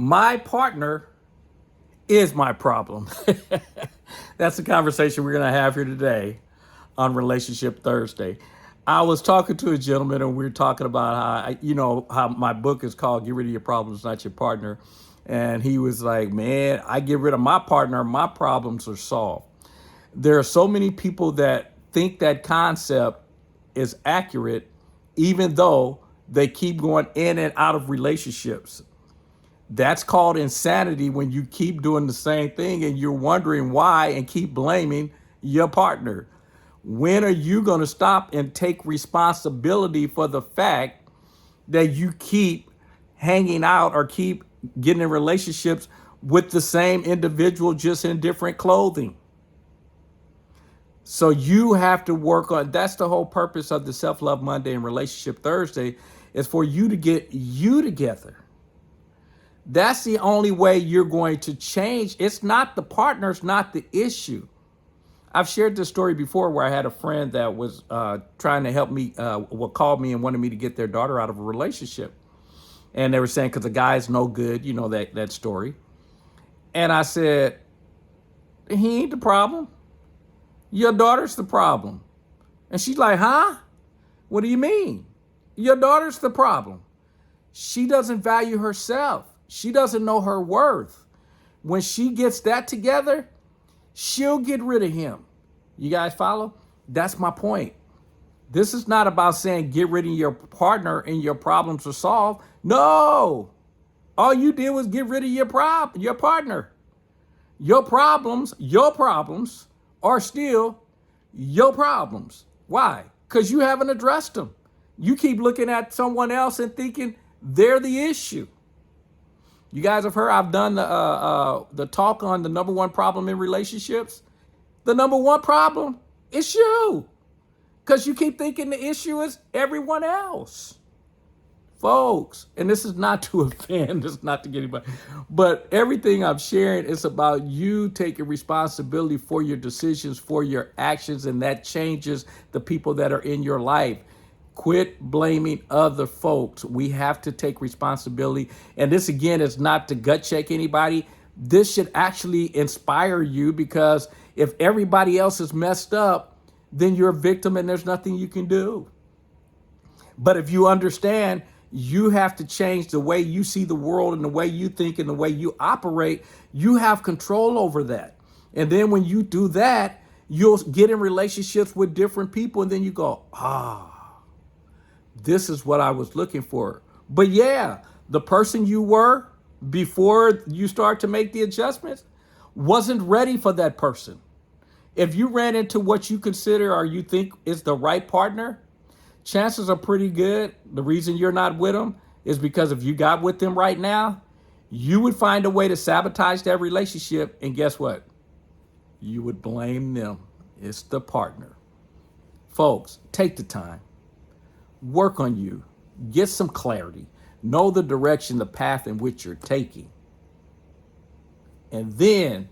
My partner is my problem. That's the conversation we're going to have here today on Relationship Thursday. I was talking to a gentleman and we were talking about how my book is called Get Rid of Your Problems, Not Your Partner. And he was like, man, I get rid of my partner, my problems are solved. There are so many people that think that concept is accurate, even though they keep going in and out of relationships. That's called insanity when you keep doing the same thing and you're wondering why and keep blaming your partner. When are you going to stop and take responsibility for the fact that you keep hanging out or keep getting in relationships with the same individual, just in different clothing? So you have to work on, that's the whole purpose of the Self-Love Monday and Relationship Thursday, is for you to get you together. That's the only way you're going to change. It's not the partner, it's not the issue. I've shared this story before where I had a friend that was trying to help me, called me and wanted me to get their daughter out of a relationship. And they were saying, because the guy's no good, you know, that story. And I said, he ain't the problem. Your daughter's the problem. And she's like, huh? What do you mean? Your daughter's the problem. She doesn't value herself. She doesn't know her worth. When she gets that together, she'll get rid of him. You guys follow? That's my point. This is not about saying get rid of your partner and your problems are solved. No. All you did was get rid of your partner. Your problems are still your problems. Why? Because you haven't addressed them. You keep looking at someone else and thinking they're the issue. You guys have heard I've done the talk on the number one problem in relationships. The number one problem is you, because you keep thinking the issue is everyone else. Folks, and this is not to offend, this is not to get anybody, but everything I'm sharing is about you taking responsibility for your decisions, for your actions, and that changes the people that are in your life. Quit blaming other folks. We have to take responsibility. And this, again, is not to gut check anybody. This should actually inspire you, because if everybody else is messed up, then you're a victim and there's nothing you can do. But if you understand, you have to change the way you see the world and the way you think and the way you operate. You have control over that. And then when you do that, you'll get in relationships with different people. And then you go, this is what I was looking for. But yeah, the person you were before you start to make the adjustments wasn't ready for that person. If you ran into what you consider or you think is the right partner, chances are pretty good the reason you're not with them is because if you got with them right now, you would find a way to sabotage that relationship. And guess what? You would blame them. It's the partner. Folks, take the time. Work on you. Get some clarity. Know the direction, the path in which you're taking. And then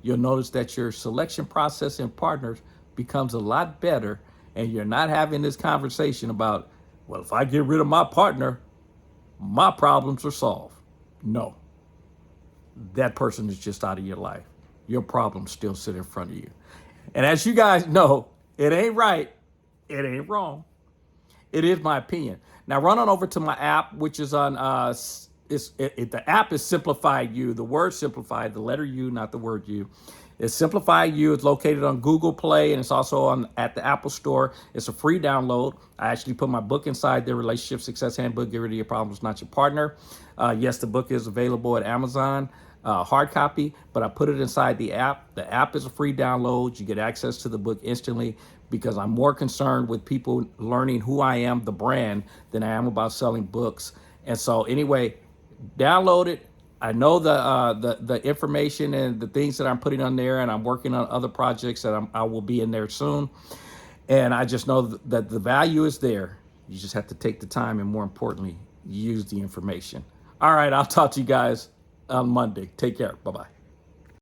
you'll notice that your selection process in partners becomes a lot better. And you're not having this conversation about, well, if I get rid of my partner, my problems are solved. No. That person is just out of your life. Your problems still sit in front of you. And as you guys know, it ain't right. It ain't wrong. It is my opinion. Now run on over to my app, which is on, the app is Simplified You. The word Simplified, the letter U, not the word U. It's Simplified You. It's located on Google Play, and it's also at the Apple Store. It's a free download. I actually put my book inside there, Relationship Success Handbook, Get Rid of Your Problems, Not Your Partner. Yes, the book is available at Amazon, hard copy, but I put it inside the app. The app is a free download. You get access to the book instantly, because I'm more concerned with people learning who I am, the brand, than I am about selling books. And so anyway, download it. I know the information and the things that I'm putting on there, and I'm working on other projects that I will be in there soon. And I just know that the value is there. You just have to take the time and, more importantly, use the information. All right, I'll talk to you guys on Monday. Take care. Bye-bye.